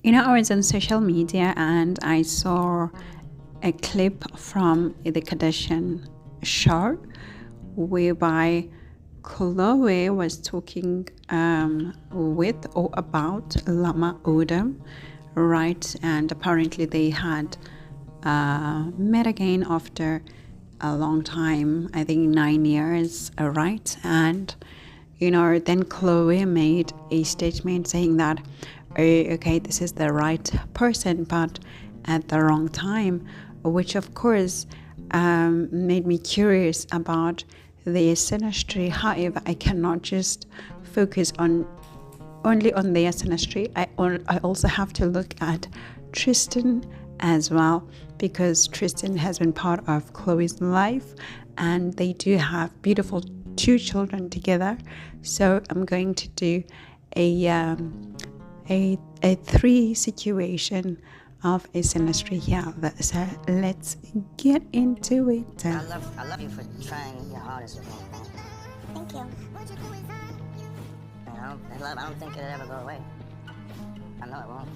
I was on social media and I saw a clip from the Kardashian show whereby Khloé was talking with or about Lamar Odom, right? And apparently they had met again after a long time, I think 9 years, right? And then Khloé made a statement saying that, okay, this is the right person, but at the wrong time, which of course made me curious about the Synastry. However, I cannot just focus only on the Synastry. I also have to look at Tristan as well, because Tristan has been part of Khloé's life and they do have beautiful 2 children together. So I'm going to do a 3 situation of a Synastry here. So let's get into it. I love you for trying your hardest with me. Thank you. I don't think it'll ever go away. I know it won't.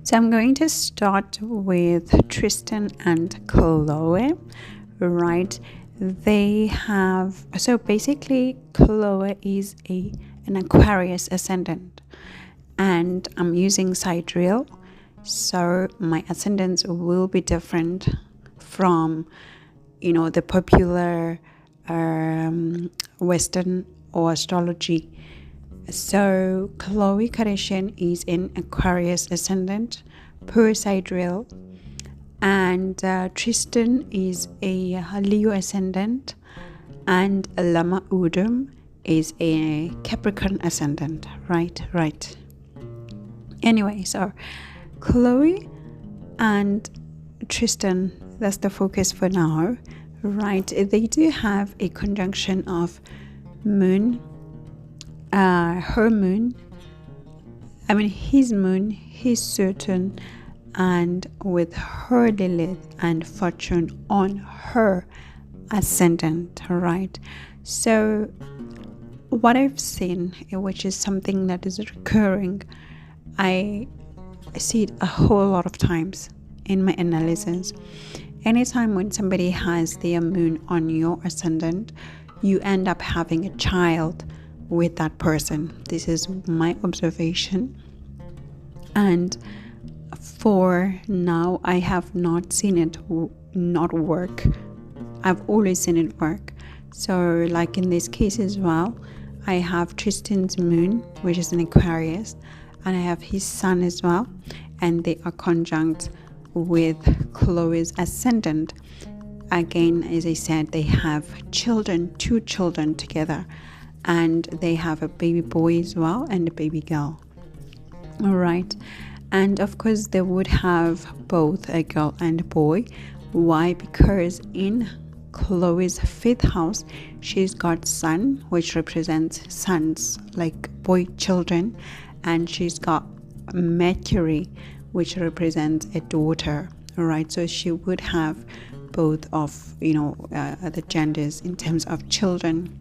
So I'm going to start with Tristan and Khloé, right? So basically Khloé is an Aquarius ascendant, and I'm using sidereal, so my ascendants will be different from the popular Western or astrology. So Khloé Kardashian is in Aquarius ascendant per sidereal, and Tristan is a Leo ascendant, and Lamar Odom is a Capricorn ascendant. Right. Anyway, so Khloé and Tristan, that's the focus for now, right? They do have a conjunction of moon, her moon, his moon, his Saturn, and with her Lilith and Fortune on her ascendant, right? So what I've seen, which is something that is recurring, I see it a whole lot of times in my analysis. Anytime when somebody has their moon on your ascendant, you end up having a child with that person. This is my observation, and for now I have not seen it not work. I've always seen it work. So like in this case as well, I have Tristan's moon, which is an Aquarius, and I have his sun as well, and they are conjunct with Khloé's ascendant. Again, as I said, they have 2 children together, and they have a baby boy as well and a baby girl. All right. And of course they would have both a girl and a boy. Why? Because in Khloé's 5th house, she's got sun, which represents sons, like boy children, and she's got Mercury, which represents a daughter. All right. So she would have both of the genders in terms of children.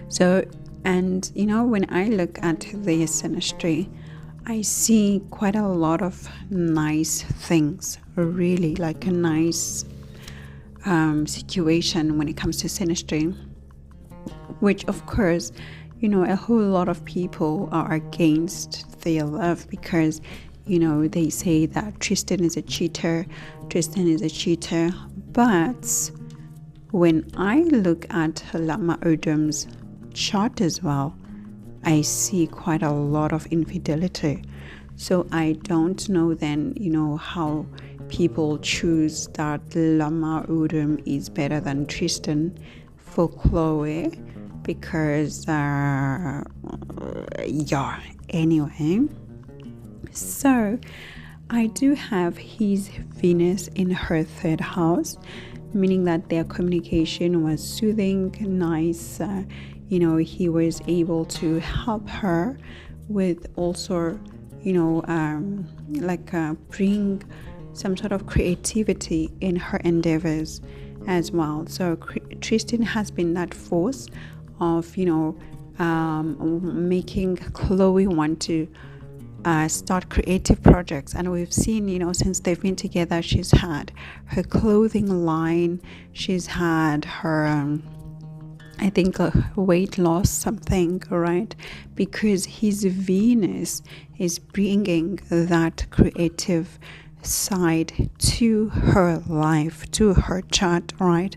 So, and when I look at the Synastry, I see quite a lot of nice things, really like a nice situation when it comes to Synastry, which of course, a whole lot of people are against their love because, they say that Tristan is a cheater, but when I look at Lamar Odom's chart as well, I see quite a lot of infidelity. So I don't know then, how people choose that Lamar Odom is better than Tristan for Khloé, because anyway. So I do have his Venus in her 3rd house, meaning that their communication was soothing, nice. He was able to help her with also, bring some sort of creativity in her endeavors as well. So Tristan has been that force of, making Khloé want to start creative projects. And we've seen, since they've been together, she's had her clothing line, she's had her I think weight loss something, right? Because his Venus is bringing that creative side to her life, to her chart, right?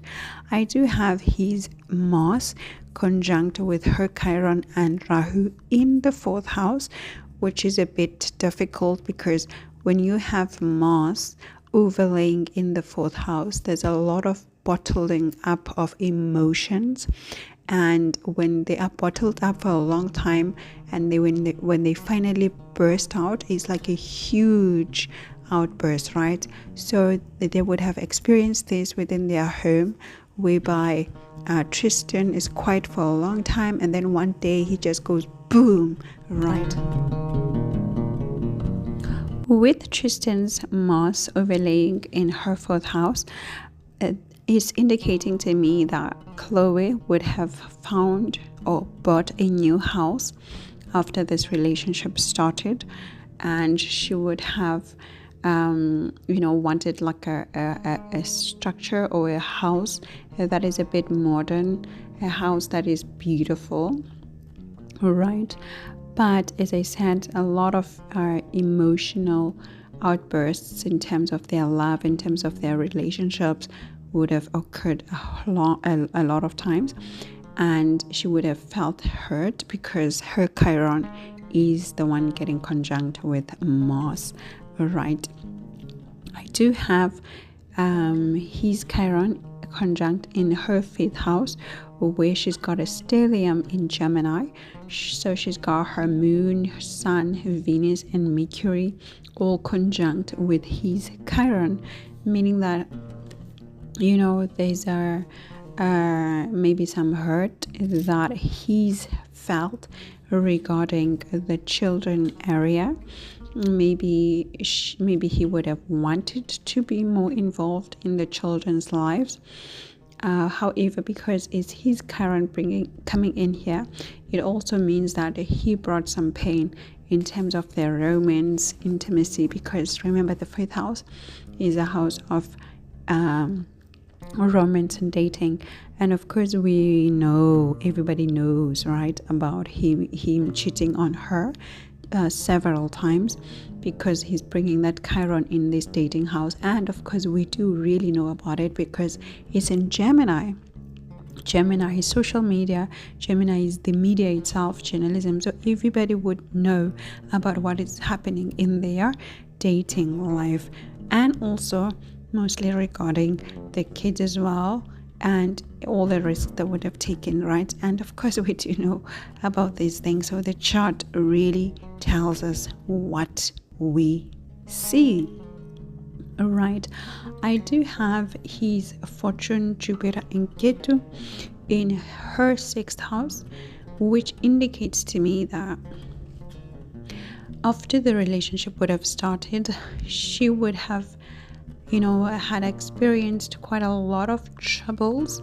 I do have his Mars conjunct with her Chiron and Rahu in the 4th house, which is a bit difficult because when you have Mars overlaying in the 4th house, there's a lot of bottling up of emotions, and when they are bottled up for a long time, and when they finally burst out, it's like a huge outburst, right? So they would have experienced this within their home, whereby Tristan is quiet for a long time, and then one day he just goes boom, right? With Tristan's Mars overlaying in her 4th house, it's indicating to me that Khloé would have found or bought a new house after this relationship started, and she would have wanted like a structure or a house that is a bit modern, a house that is beautiful, right? But as I said, a lot of emotional outbursts in terms of their love, in terms of their relationships, would have occurred a lot of times, and she would have felt hurt because her Chiron is the one getting conjunct with Mars, right? I do have his Chiron conjunct in her 5th house, where she's got a stellium in Gemini. So she's got her moon, sun, Venus and Mercury all conjunct with his Chiron, meaning that there's maybe some hurt that he's felt regarding the children area. Maybe he would have wanted to be more involved in the children's lives. However, because it's his Chiron coming in here, it also means that he brought some pain in terms of their romance, intimacy, because remember the 5th house is a house of romance and dating, and of course everybody knows, right, about him cheating on her several times, because he's bringing that Chiron in this dating house. And of course we do really know about it because it's in Gemini. Gemini is social media, Gemini is the media itself, journalism, so everybody would know about what is happening in their dating life, and also mostly regarding the kids as well, and all the risks that would have taken, right? And of course we do know about these things, so the chart really tells us what we see, right? I do have his fortune, Jupiter and Ketu in her 6th house, which indicates to me that after the relationship would have started, she would have had experienced quite a lot of troubles,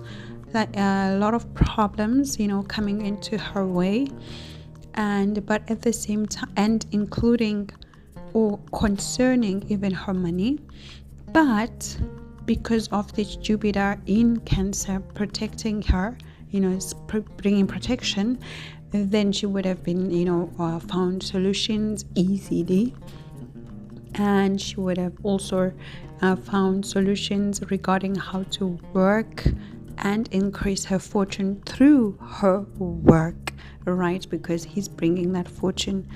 that a lot of problems coming into her way, but at the same time, and including or concerning even her money. But because of this Jupiter in Cancer protecting her, bringing protection, then she would have been found solutions easily, and she would have also found solutions regarding how to work and increase her fortune through her work, right? Because he's bringing that fortune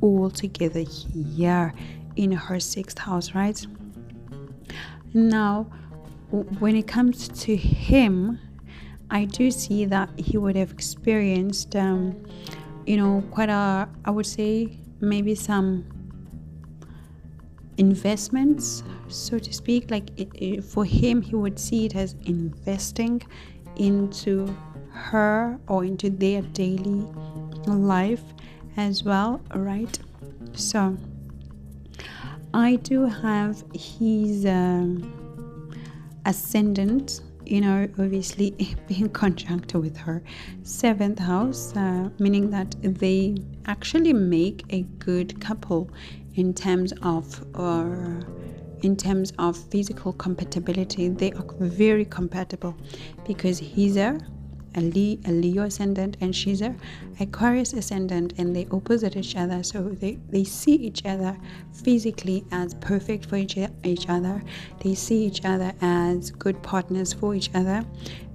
all together here in her 6th house, right? Now, when it comes to him, I do see that he would have experienced, quite I would say maybe some investments, so to speak. Like for him, he would see it as investing into her or into their daily life as well, right? So I do have his ascendant obviously being conjunct with her 7th house, meaning that they actually make a good couple in terms of physical compatibility. They are very compatible because he's a Leo ascendant and she's a Aquarius ascendant, and they opposite each other, so they see each other physically as perfect for each other. They see each other as good partners for each other.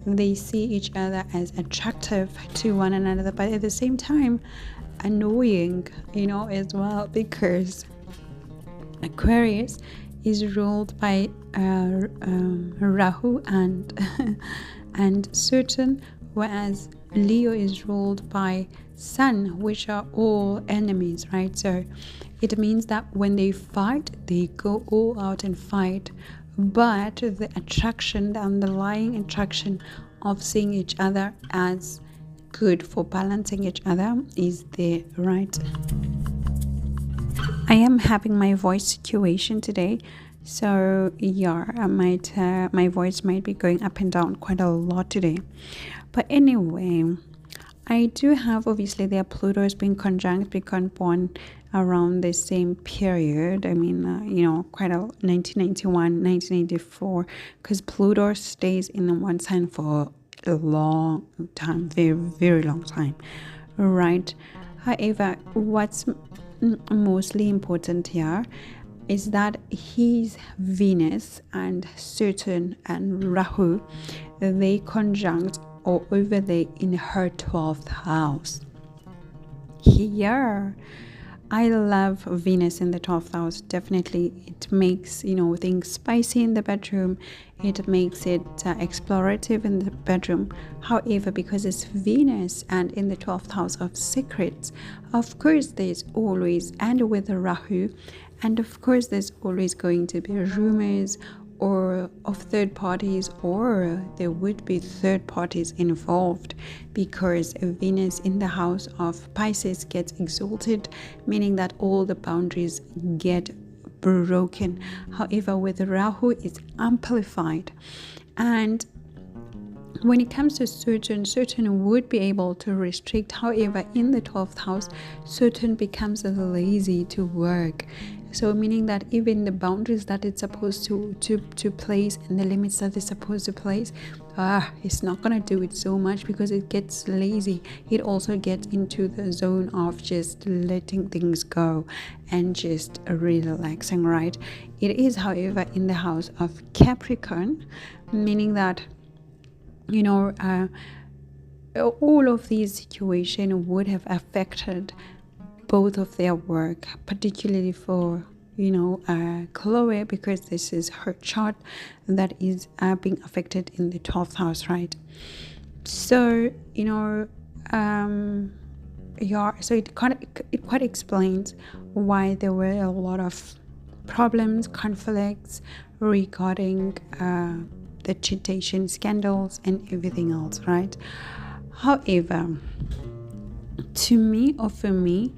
They see each other as attractive to one another, but at the same time annoying, as well, because Aquarius is ruled by Rahu and and Saturn, whereas Leo is ruled by Sun, which are all enemies, right? So it means that when they fight, they go all out and fight, but the attraction, the underlying attraction of seeing each other as good for balancing each other is there, right? I am having my voice situation today, so yeah, my voice might be going up and down quite a lot today. But anyway, I do have, obviously, their Pluto's being conjunct, being born around the same period. I mean, quite a 1991, 1984, because Pluto stays in one sign for a long time, very, very long time, right? However, what's mostly important here is that his Venus and Saturn and Rahu, they conjunct or over there in her 12th house. Here, I love Venus in the 12th house. Definitely, it makes things spicy in the bedroom. It makes it explorative in the bedroom. However, because it's Venus and in the 12th house of secrets, of course there's always, and with Rahu, and of course there's always going to be rumors or of third parties, or there would be third parties involved, because Venus in the house of Pisces gets exalted, meaning that all the boundaries get broken. However, with Rahu, it's amplified. And when it comes to Saturn would be able to restrict. However, in the 12th house, Saturn becomes lazy to work. So meaning that even the boundaries that it's supposed to place and the limits that it's supposed to place, it's not going to do it so much because it gets lazy. It also gets into the zone of just letting things go and just relaxing, right? It is, however, in the house of Capricorn, meaning that all of these situations would have affected both of their work, particularly for Khloé, because this is her chart that is being affected in the 12th house, right? So so it quite explains why there were a lot of problems, conflicts regarding the cheatation scandals and everything else, right? However, to me, or for me,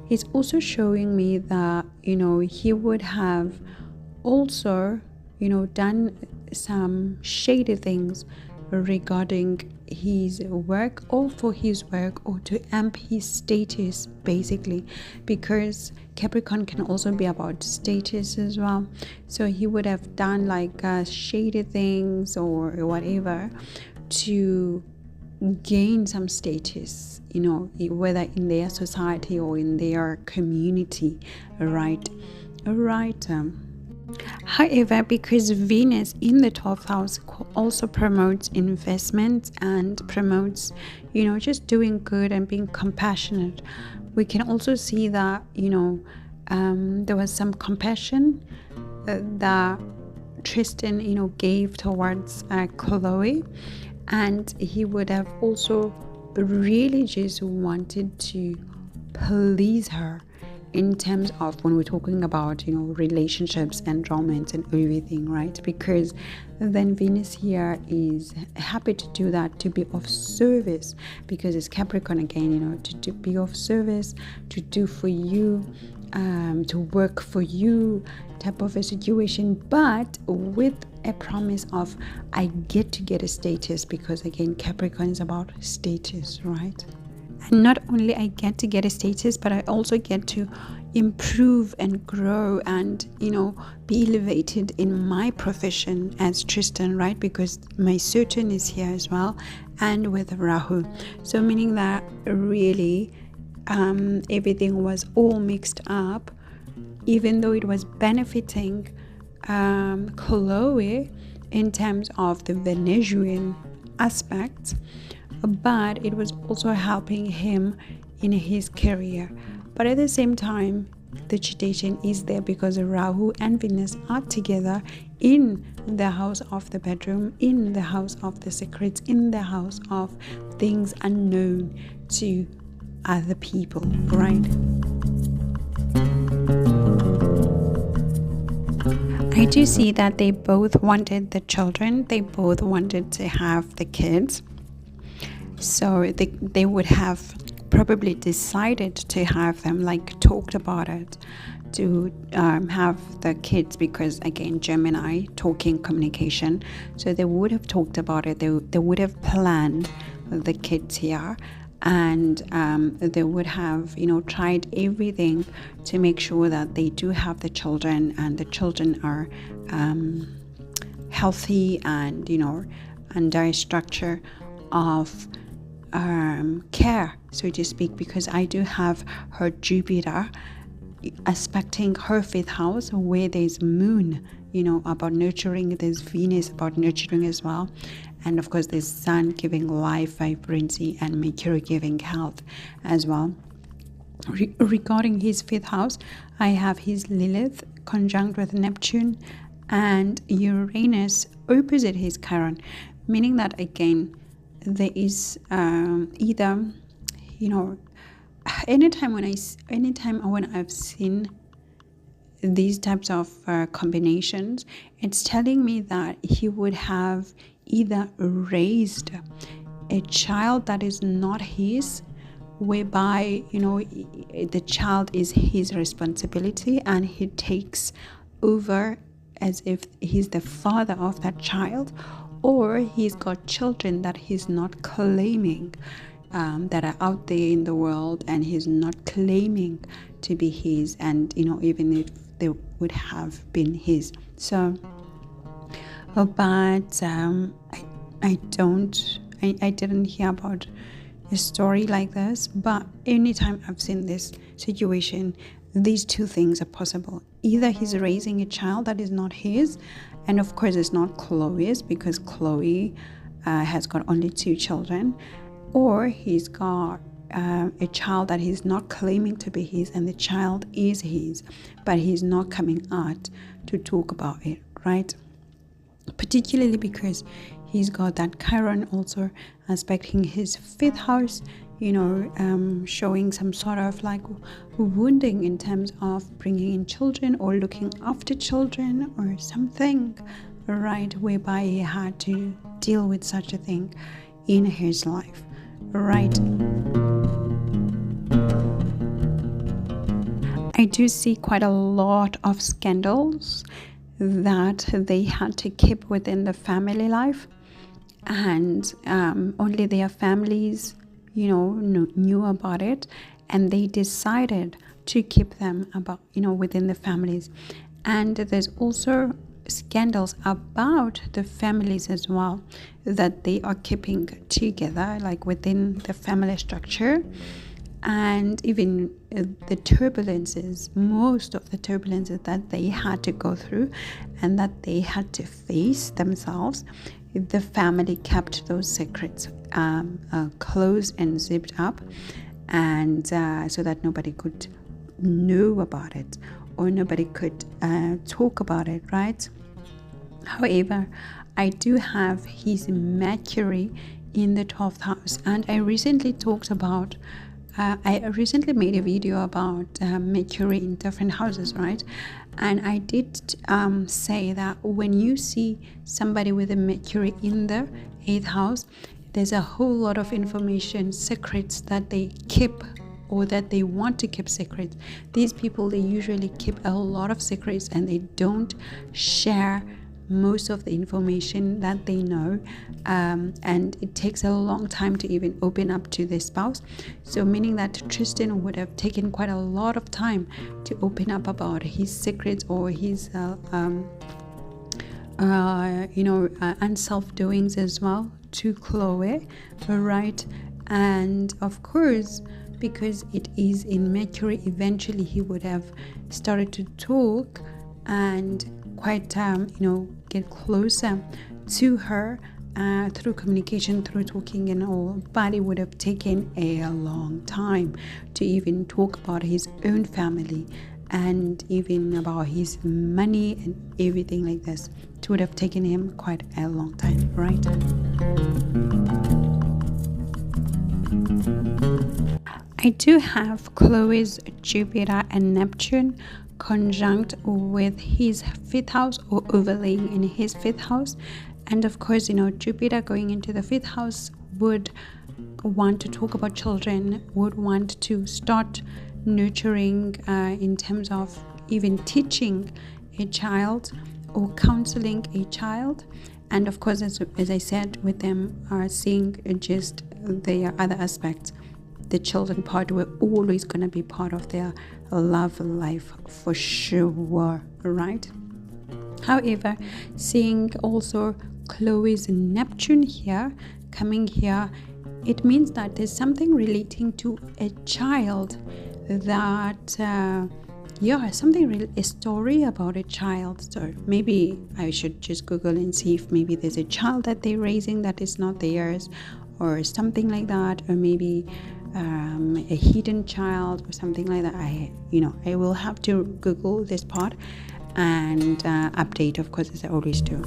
it's also showing me that he would have also done some shady things regarding his work, or for his work, or to amp his status, basically, because Capricorn can also be about status as well. So he would have done like shady things or whatever to gain some status, whether in their society or in their community, right? However, because Venus in the 12th house also promotes investments and promotes, just doing good and being compassionate, we can also see that, there was some compassion that Tristan, gave towards Khloé, and he would have also really just wanted to please her in terms of when we're talking about relationships and romance and everything, right? Because then Venus here is happy to do that, to be of service, because it's Capricorn again, to be of service, to do for you, to work for you type of a situation. But with a promise of I get to get a status, because again Capricorn is about status, right? And not only I get to get a status, but I also get to improve and grow and, be elevated in my profession as Tristan, right? Because my Saturn is here as well, and with Rahu. So meaning that really everything was all mixed up, even though it was benefiting Khloé in terms of the Venezuelan aspect, but it was also helping him in his career. But at the same time, the agitation is there because Rahu and Venus are together in the house of the bedroom, in the house of the secrets, in the house of things unknown to other people, right? I do see that they both wanted the children, they both wanted to have the kids. So they would have probably decided to have them, like talked about it, to have the kids, because again Gemini, talking, communication. So they would have talked about it, they would have planned the kids here, and they would have tried everything to make sure that they do have the children, and the children are healthy and under a structure of care, so to speak, because I do have her Jupiter aspecting her 5th house, where there's moon, about nurturing, there's Venus about nurturing as well, and of course there's Sun giving life, vibrancy, and Mercury giving health as well. Regarding his 5th house, I have his Lilith conjunct with Neptune and Uranus opposite his Chiron, meaning that again there is either anytime when I've seen these types of combinations, it's telling me that he would have either raised a child that is not his, whereby the child is his responsibility and he takes over as if he's the father of that child, or he's got children that he's not claiming, that are out there in the world, and he's not claiming to be his, and even if they would have been his. So but I didn't hear about a story like this, but anytime I've seen this situation, these two things are possible. Either he's raising a child that is not his, and of course it's not Khloé's, because Khloé has got only 2 children, or he's got a child that he's not claiming to be his, and the child is his, but he's not coming out to talk about it, right? Particularly because he's got that Chiron also aspecting his 5th house, showing some sort of like wounding in terms of bringing in children or looking after children or something, right, whereby he had to deal with such a thing in his life, right? I do see quite a lot of scandals that they had to keep within the family life, and only their families knew about it, and they decided to keep them about within the families. And there's also scandals about the families as well, that they are keeping together, like within the family structure. And even the turbulences, most of the turbulences that they had to go through and that they had to face themselves, the family kept those secrets closed and zipped up, and so that nobody could know about it, or nobody could talk about it, right? However, I do have his Mercury in the 12th house, and I recently made a video about Mercury in different houses, right? And I did say that when you see somebody with a Mercury in the 8th house, there's a whole lot of information, secrets that they keep, or that they want to keep secrets. These people, they usually keep a lot of secrets, and they don't share most of the information that they know, and it takes a long time to even open up to their spouse. So meaning that Tristan would have taken quite a lot of time to open up about his secrets or his unself doings as well to Khloé, right? And of course, because it is in Mercury, eventually he would have started to talk and quite get closer to her through communication, through talking and all. But it would have taken a long time to even talk about his own family and even about his money and everything like this. It would have taken him quite a long time, right? I do have Khloé's Jupiter and Neptune conjunct with his 5th house or overlaying in his 5th house. And of course, Jupiter going into the 5th house would want to talk about children, would want to start nurturing in terms of even teaching a child or counseling a child. And of course, as I said, with them seeing just their other aspects, the children part were always going to be part of their love life for sure, right? However, seeing also Khloé's Neptune here, coming here, it means that there's something relating to a child that, a story about a child. So maybe I should just Google and see if maybe there's a child that they're raising that is not theirs or something like that, or maybe a hidden child or something like that. I will have to Google this part and update, of course, as I always do.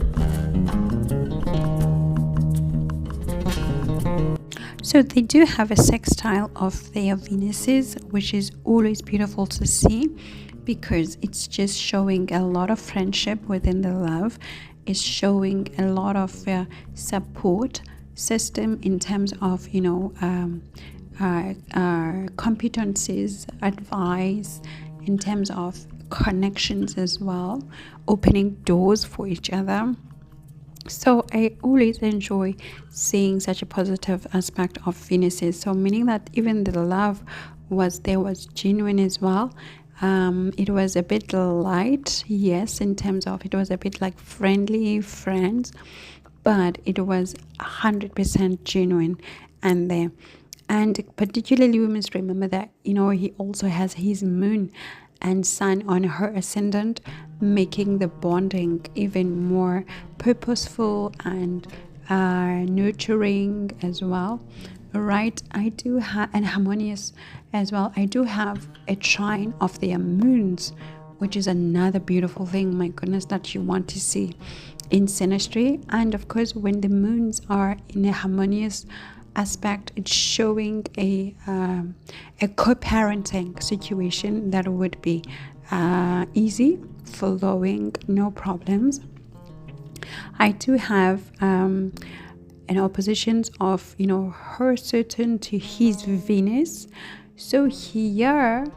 So they do have a sextile of their Venuses, which is always beautiful to see because it's just showing a lot of friendship within the love. It's showing a lot of support system in terms of competencies, advice, in terms of connections as well, opening doors for each other. So I always enjoy seeing such a positive aspect of Venuses. So meaning that even the love was genuine as well. It was a bit light, yes, in terms of it was a bit like friendly friends, but it was 100% genuine. And particularly we must remember that he also has his moon and sun on her ascendant, making the bonding even more purposeful and nurturing as well, right? I do have, and harmonious as well. I do have a trine of their moons, which is another beautiful thing, my goodness, that you want to see in Synastry. And of course, when the moons are in a harmonious aspect, it's showing a co-parenting situation that would be easy, flowing, no problems. I do have an oppositions of her Saturn to his Venus. So here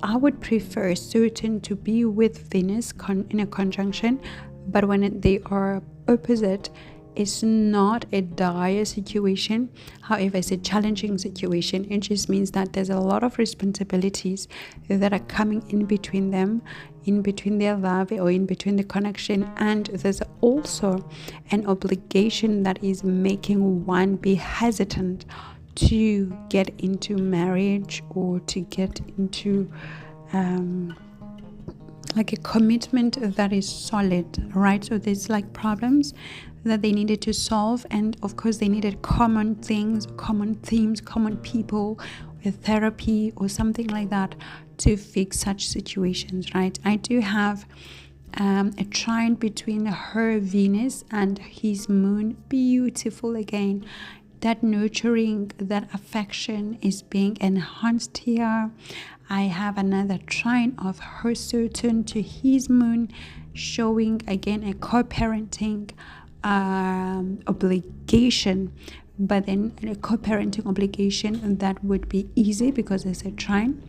I would prefer Saturn to be with Venus in a conjunction, but when they are opposite, it's not a dire situation. However, it's a challenging situation. It just means that there's a lot of responsibilities that are coming in between them, in between their love or in between the connection. And there's also an obligation that is making one be hesitant to get into marriage or to get into like a commitment that is solid, right? So there's like problems that they needed to solve, and of course they needed common things, common themes, common people, with therapy or something like that to fix such situations, right? I do have a trine between her Venus and his moon, beautiful again. That nurturing, that affection is being enhanced here. I have another trine of her Saturn to his moon, showing again a co-parenting obligation, but then a co-parenting obligation that would be easy because it's a trine.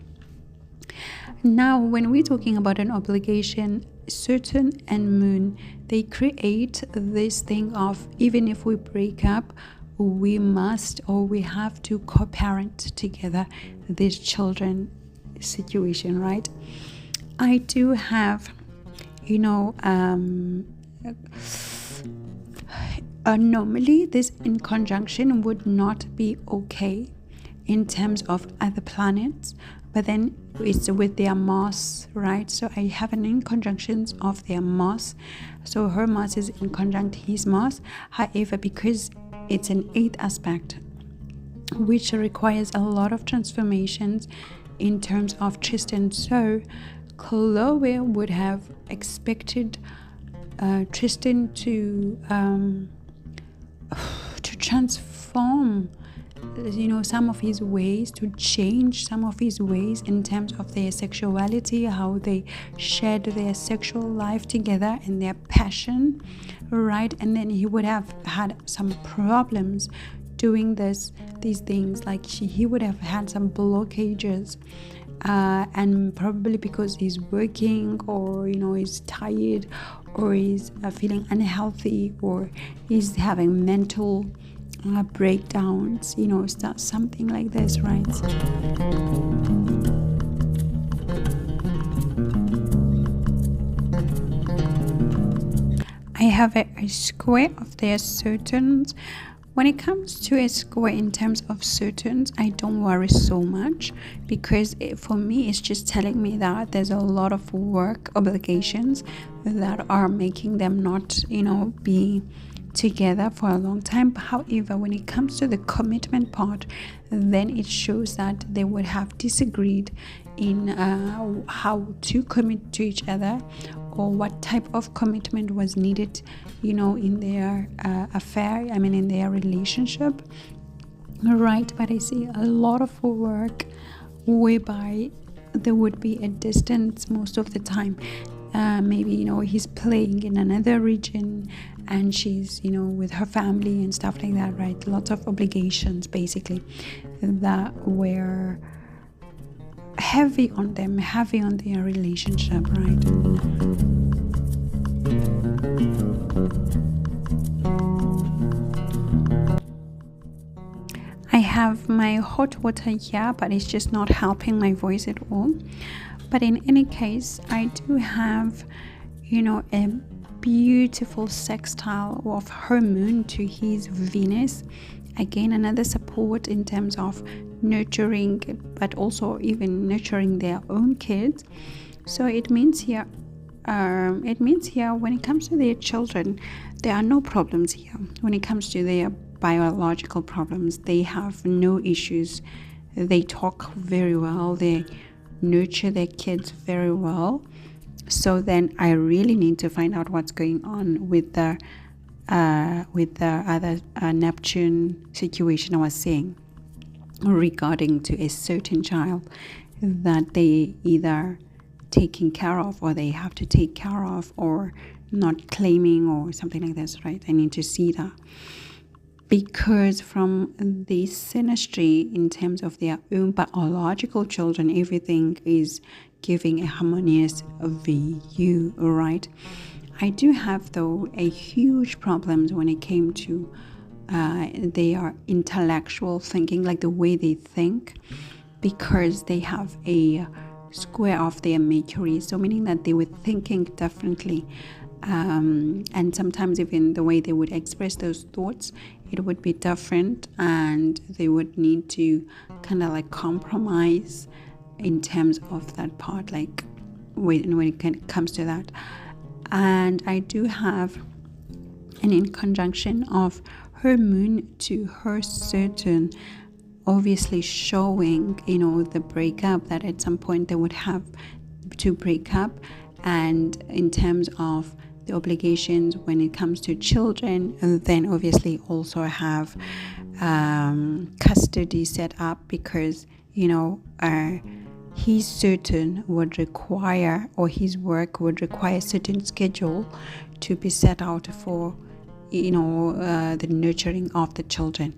Now, when we're talking about an obligation, Saturn and Moon, they create this thing of even if we break up, we must or we have to co-parent together this children situation, right? I do have, normally this in conjunction would not be okay in terms of other planets, but then it's with their Mars, right? So I have an in conjunctions of their Mars, so her Mars is in conjunct his Mars. However, because it's an 8th aspect, which requires a lot of transformations in terms of Tristan, so Khloé would have expected Tristan to transform some of his ways, to change some of his ways in terms of their sexuality, how they shared their sexual life together and their passion, right? And then he would have had some problems doing these things, like he would have had some blockages, and probably because he's working, or he's tired, or he's feeling unhealthy, or he's having mental breakdowns, something like this, right? I have a square of their Saturns. When it comes to a square in terms of Saturns, I don't worry so much, because for me it's just telling me that there's a lot of work obligations that are making them not be together for a long time. However, when it comes to the commitment part, then it shows that they would have disagreed in how to commit to each other, or what type of commitment was needed in their affair, in their relationship, right? But I see a lot of work whereby there would be a distance most of the time. Maybe he's playing in another region and she's with her family and stuff like that, right? Lots of obligations basically that were heavy on them, heavy on their relationship, right? I have my hot water here, but it's just not helping my voice at all. But in any case, I do have a beautiful sextile of her moon to his Venus. Again, another support in terms of nurturing, but also even nurturing their own kids. So it means here when it comes to their children, there are no problems here. When it comes to their biological problems, they have no issues. They talk very well, they nurture their kids very well. So then I really need to find out what's going on with the other Neptune situation I was saying regarding to a certain child that they either taking care of, or they have to take care of, or not claiming, or something like this, right? I need to see that, because from the synastry in terms of their own biological children, everything is giving a harmonious view, right? I do have though a huge problems when it came to their intellectual thinking, like the way they think, because they have a square of their Mercury, so meaning that they were thinking differently, and sometimes even the way they would express those thoughts, it would be different, and they would need to kind of like compromise in terms of that part, like when it comes to that. And I do have an in conjunction of her moon to her Saturn, obviously showing the breakup, that at some point they would have to break up. And in terms of the obligations when it comes to children, and then obviously also have custody set up, because his Saturn would require, or his work would require a certain schedule to be set out for the nurturing of the children.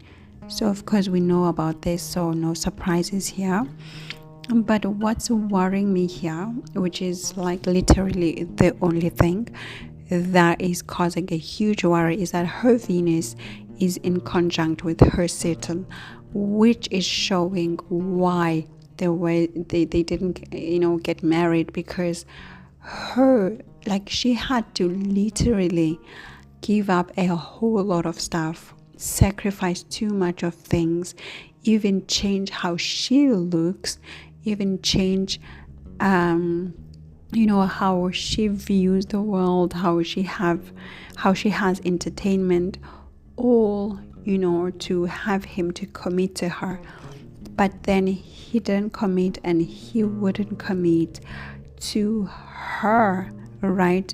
So of course we know about this, so no surprises here. But what's worrying me here, which is like literally the only thing that is causing a huge worry, is that her Venus is in conjunct with her Saturn, which is showing why they didn't get married, because her, like, she had to literally give up a whole lot of stuff, sacrifice too much of things, even change how she looks, even change how she views the world, how she has entertainment, all to have him to commit to her. But then he didn't commit, and he wouldn't commit to her, right?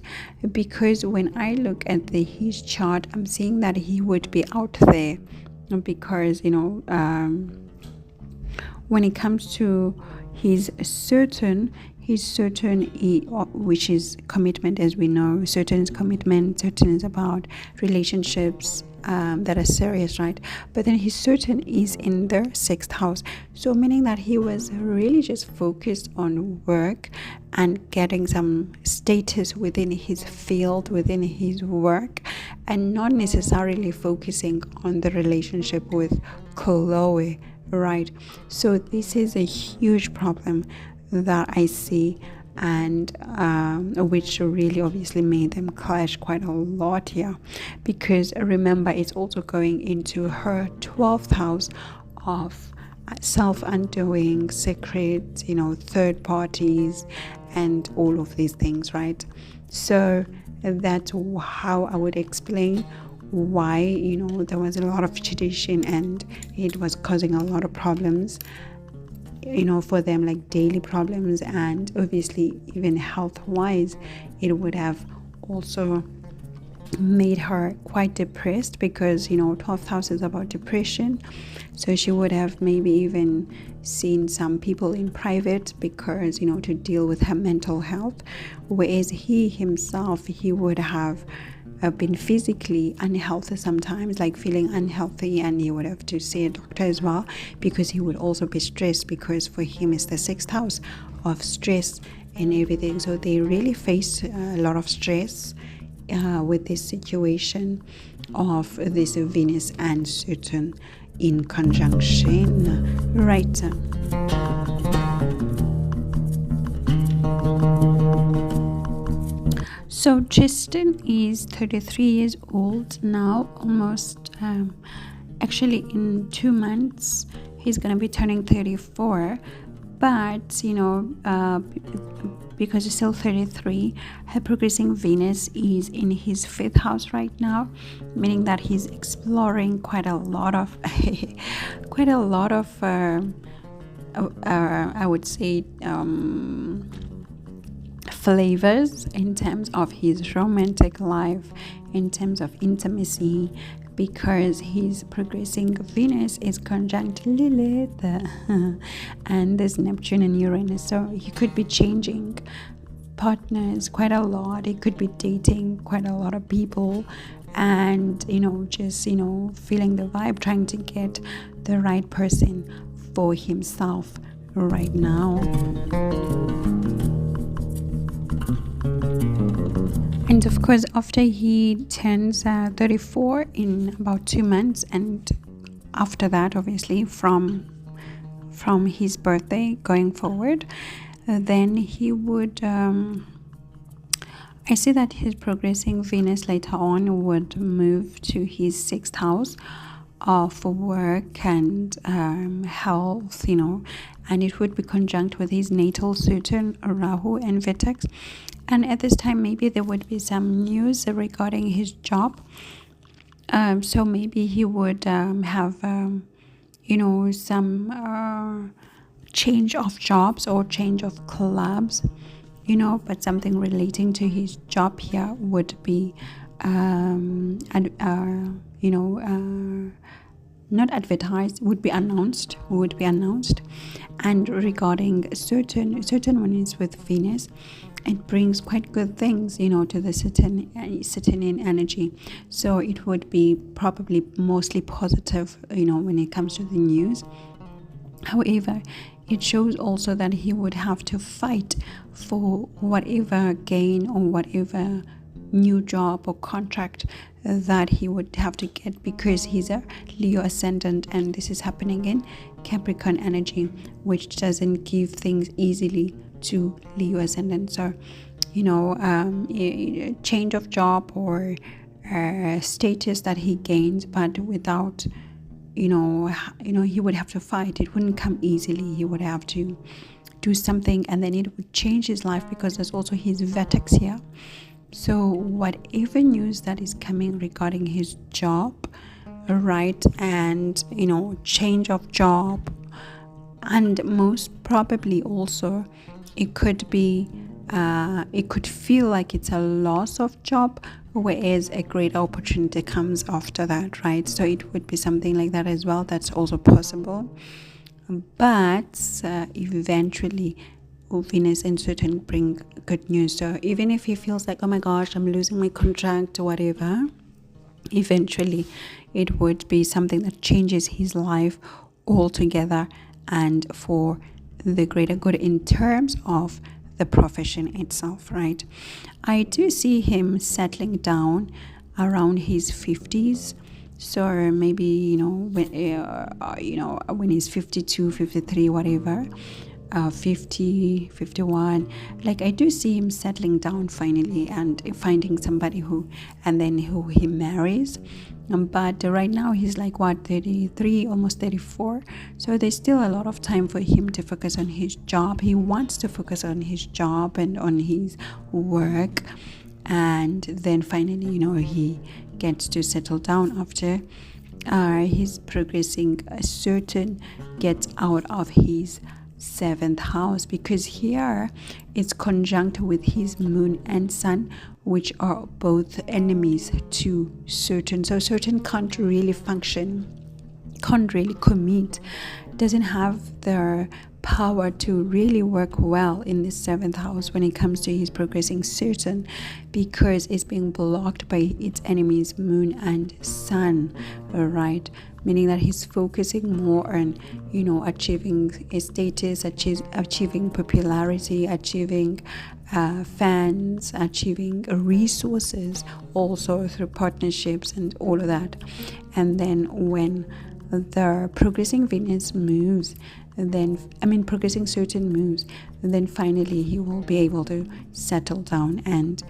Because when I look at his chart, I'm seeing that he would be out there, because when it comes to his Saturn, which is commitment, as we know. Saturn is commitment. Saturn is about relationships that are serious, right? But then his Saturn is in the 6th house, so meaning that he was really just focused on work and getting some status within his field, within his work, and not necessarily focusing on the relationship with Khloé, right? So this is a huge problem that I see, and which really obviously made them clash quite a lot here, because remember, it's also going into her 12th house of self-undoing, secret, third parties, and all of these things, right? So that's how I would explain why there was a lot of tradition and it was causing a lot of problems for them, like daily problems, and obviously even health wise it would have also made her quite depressed, because 12th house is about depression. So she would have maybe even seen some people in private, because to deal with her mental health, whereas he himself, he would have been physically unhealthy sometimes, like feeling unhealthy, and he would have to see a doctor as well, because he would also be stressed, because for him it's the 6th house of stress and everything. So they really face a lot of stress with this situation of this Venus and Saturn in conjunction, right? So Tristan is 33 years old now, almost actually in 2 months he's gonna be turning 34, but because he's still 33, her progressing Venus is in his 5th house right now, meaning that he's exploring quite a lot of I would say flavors in terms of his romantic life, in terms of intimacy, because his progressing Venus is conjunct Lilith and there's Neptune and Uranus. So he could be changing partners quite a lot. He could be dating quite a lot of people, and just feeling the vibe, trying to get the right person for himself right now. And of course, after he turns 34 in about 2 months, and after that, obviously from his birthday going forward, then he would I see that his progressing Venus later on would move to his 6th house for work and health, and it would be conjunct with his natal Saturn, Rahu, and Vitex. And at this time, maybe there would be some news regarding his job. So maybe he would have, some change of jobs or change of clubs, but something relating to his job here would be, not advertised, would be announced. And regarding Saturn when it's with Venus, it brings quite good things, to the Saturnian energy. So it would be probably mostly positive, when it comes to the news. However, it shows also that he would have to fight for whatever gain or whatever new job or contract that he would have to get, because he's a Leo ascendant and this is happening in Capricorn energy, which doesn't give things easily to Leo ascendant. So a change of job or status that he gains, but without he would have to fight. It wouldn't come easily. He would have to do something, and then it would change his life, because there's also his vertex here. So whatever news that is coming regarding his job, right, and change of job, and most probably also it could be it could feel like it's a loss of job, whereas a great opportunity comes after that, right? So it would be something like that as well. That's also possible. But eventually Venus and Saturn bring good news. So even if he feels like, oh my gosh, I'm losing my contract or whatever, eventually it would be something that changes his life altogether and for the greater good in terms of the profession itself, right? I do see him settling down around his 50s. So maybe when he's 52, 53, whatever, 50, 51, like I do see him settling down finally and finding somebody who he marries. But right now he's like 33, almost 34. So there's still a lot of time for him to focus on his job. He wants to focus on his job and on his work, and then finally he gets to settle down after he's progressing. Saturn gets out of his 7th house, because here it's conjunct with his moon and sun, which are both enemies to Saturn. So Saturn can't really function, can't really commit, doesn't have the power to really work well in the 7th house when it comes to his progressing Saturn, because it's being blocked by its enemies moon and sun, right? Meaning that he's focusing more on achieving a status, achieving popularity, achieving fans, achieving resources, also through partnerships and all of that. And then when the progressing Venus moves, progressing Saturn moves, then finally he will be able to settle down and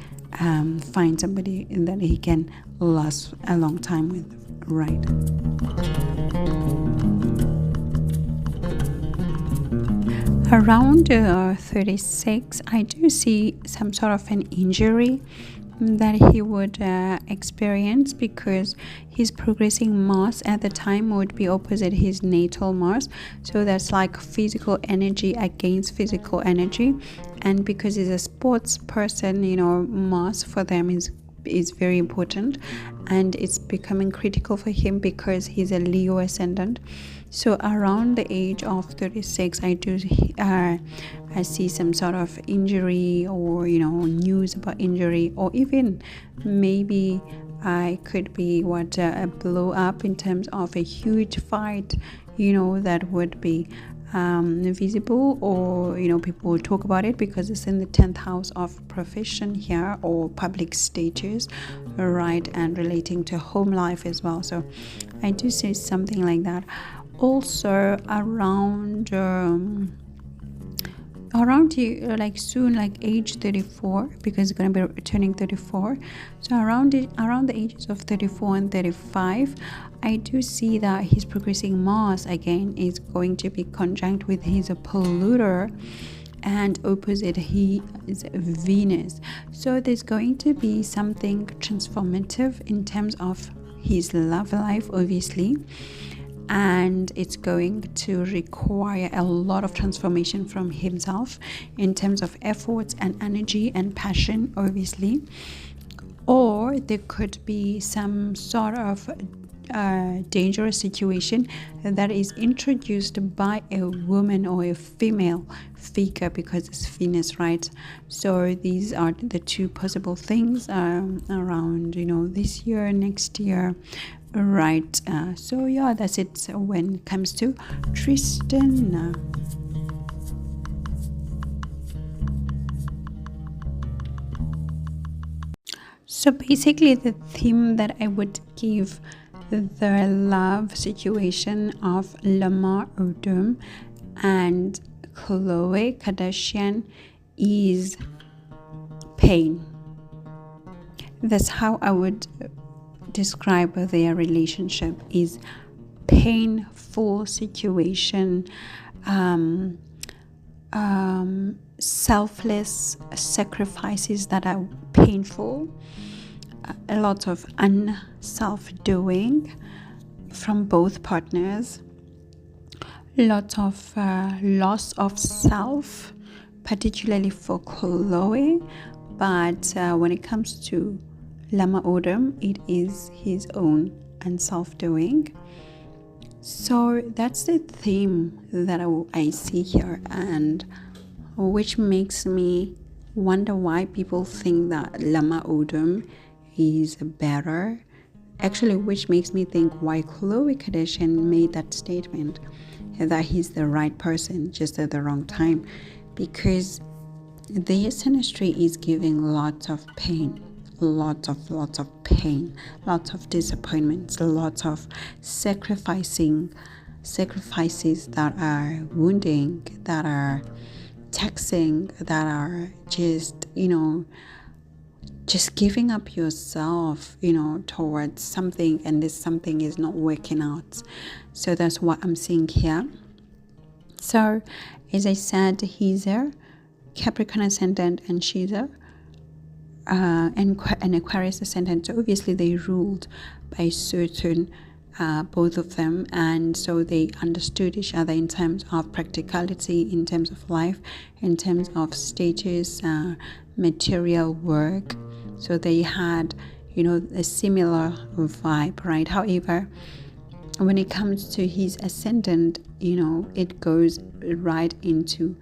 find somebody that he can last a long time with, right? Around 36, I do see some sort of an injury that he would experience, because his progressing Mars at the time would be opposite his natal Mars. So that's like physical energy against physical energy. And because he's a sports person, Mars for them is very important, and it's becoming critical for him because he's a Leo ascendant. So around the age of 36, I see some sort of injury, or news about injury, or even maybe I could be a blow up in terms of a huge fight, that would be visible, or people will talk about it because it's in the 10th house of profession here, or public status, right, and relating to home life as well. So I do see something like that. Also around soon, like age 34, because it's going to be turning 34. So around the ages of 34 and 35, I do see that his progressing Mars again is going to be conjunct with his polluter, and opposite he is Venus. So there's going to be something transformative in terms of his love life, obviously, and it's going to require a lot of transformation from himself in terms of efforts and energy and passion, obviously. Or there could be some sort of dangerous situation that is introduced by a woman or a female figure, because it's Venus, right? So these are the two possible things around this year, next year, right? So yeah, that's it when it comes to Tristan. So basically, the theme that I would give the love situation of Lamar Odom and Khloé Kardashian is pain. That's how I would describe their relationship, is painful situation, selfless sacrifices that are painful, a lot of unself-doing from both partners, lot of loss of self, particularly for Khloé. But when it comes to Lamar Odom, it is his own unself-doing. So that's the theme that I see here, and which makes me wonder why people think that Lamar Odom is better. Actually, which makes me think why Khloé Kardashian made that statement that he's the right person just at the wrong time, because the Synastry is giving lots of pain, lots of pain, lots of disappointments, lots of sacrifices that are wounding, that are taxing, that are just giving up yourself towards something, and this something is not working out. So that's what I'm seeing here. So as I said, he's a Capricorn ascendant and she's a an Aquarius ascendant. So obviously they ruled by certain both of them, and so they understood each other in terms of practicality, in terms of life, in terms of status, material work. So they had a similar vibe, right? However, when it comes to his ascendant, it goes right into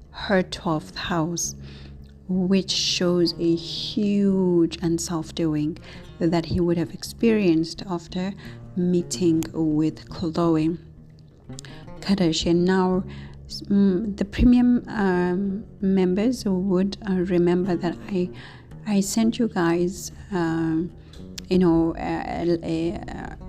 her 12th house, which shows a huge unself-doing that he would have experienced after meeting with Khloé Kardashian. Now, the premium members would remember that I sent you guys a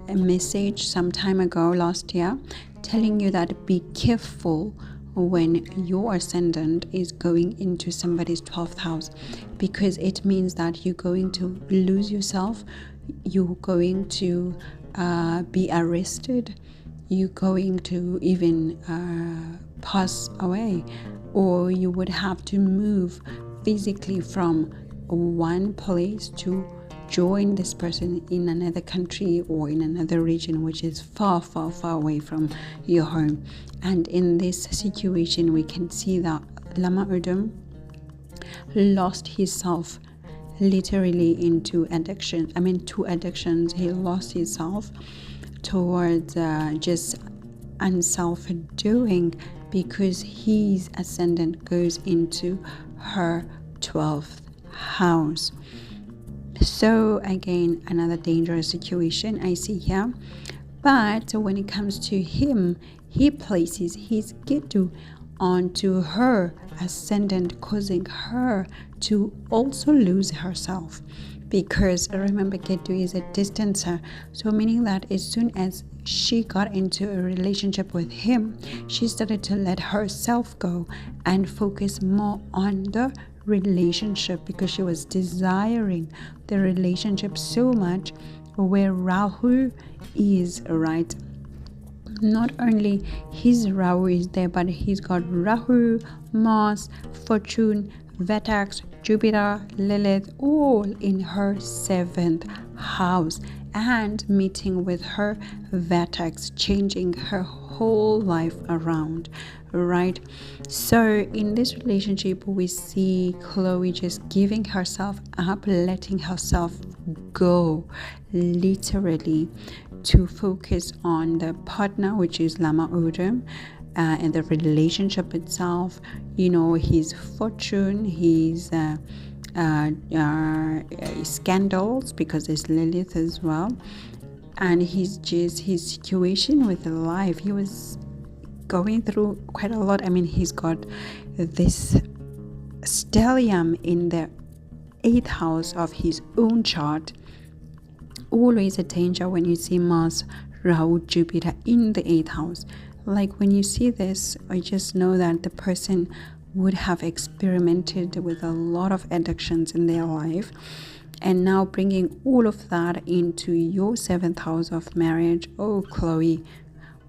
message some time ago last year telling you that be careful when your ascendant is going into somebody's 12th house, because it means that you're going to lose yourself, you're going to be arrested, you're going to even pass away, or you would have to move physically from one place to join this person in another country or in another region which is far away from your home. And in this situation, we can see that Lamar Odom lost himself literally into addiction. Two addictions. He lost himself towards just unself-doing, because his ascendant goes into her 12th house. So again, another dangerous situation I see here. But when it comes to him, he places his Ketu onto her ascendant, causing her to also lose herself. Because remember, Ketu is a distancer, so meaning that as soon as she got into a relationship with him, she started to let herself go and focus more on the relationship, because she was desiring the relationship so much, where Rahu is, right? Not only his Rahu is there, but he's got Rahu, Mars, Fortune, Vertex, Jupiter, Lilith, all in her 7th house, and meeting with her Vertex, changing her whole life around, right? So in this relationship, we see Khloé just giving herself up, letting herself go, literally, to focus on the partner, which is Lamar Odom, and the relationship itself, his fortune, his scandals, because there's Lilith as well, and his situation with life. He was going through quite a lot. He's got this stellium in the 8th house of his own chart. Always a danger when you see Mars, Rahu, Jupiter in the 8th house. Like when you see this, I just know that the person would have experimented with a lot of addictions in their life, and now bringing all of that into your 7th house of marriage. Oh, Khloé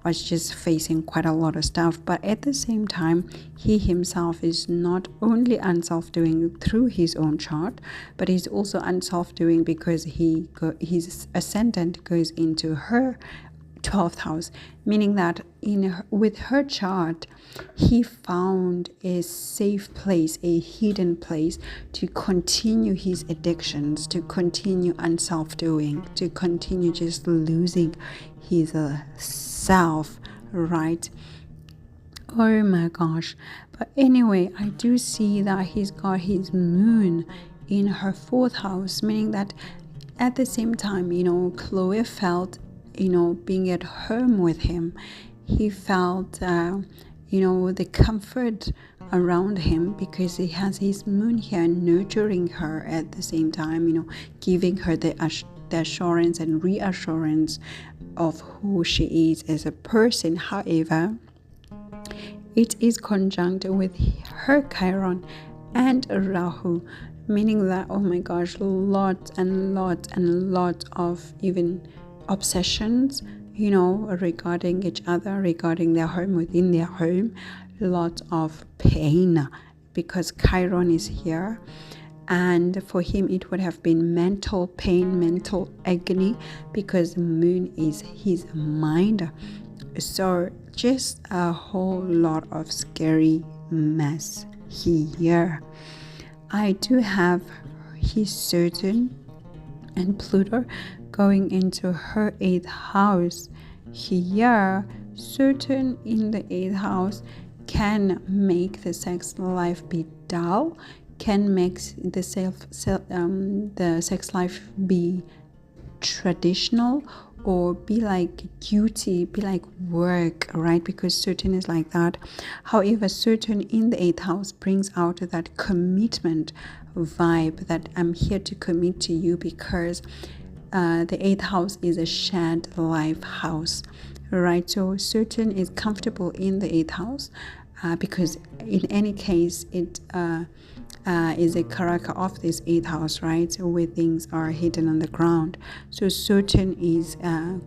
was just facing quite a lot of stuff, but at the same time, he himself is not only unself-doing through his own chart, but he's also unself-doing because his ascendant goes into her 12th house, meaning that with her chart, he found a safe place, a hidden place to continue his addictions, to continue unself-doing, to continue just losing his self, right? Oh my gosh. But anyway, I do see that he's got his moon in her 4th house, meaning that at the same time, Khloé felt, being at home with him, he felt the comfort around him because he has his moon here, nurturing her at the same time, giving her the assurance and reassurance of who she is as a person. However, it is conjunct with her Chiron and Rahu, meaning that, oh my gosh, lots and lots and lots of even obsessions, regarding each other, regarding their home, within their home, lots of pain because Chiron is here. And for him, it would have been mental pain, mental agony, because the moon is his mind. So just a whole lot of scary mess here. I do have his Saturn and Pluto going into her 8th house. Here, Saturn in the 8th house can make the sex life be dull, can make the sex life be traditional, or be like duty, be like work, right? Because Saturn is like that. However, Saturn in the 8th house brings out that commitment vibe, that I'm here to commit to you, because the 8th house is a shared life house, right? So Saturn is comfortable in the 8th house because in any case it is a character of this 8th house, right? So where things are hidden on the ground. So Saturn is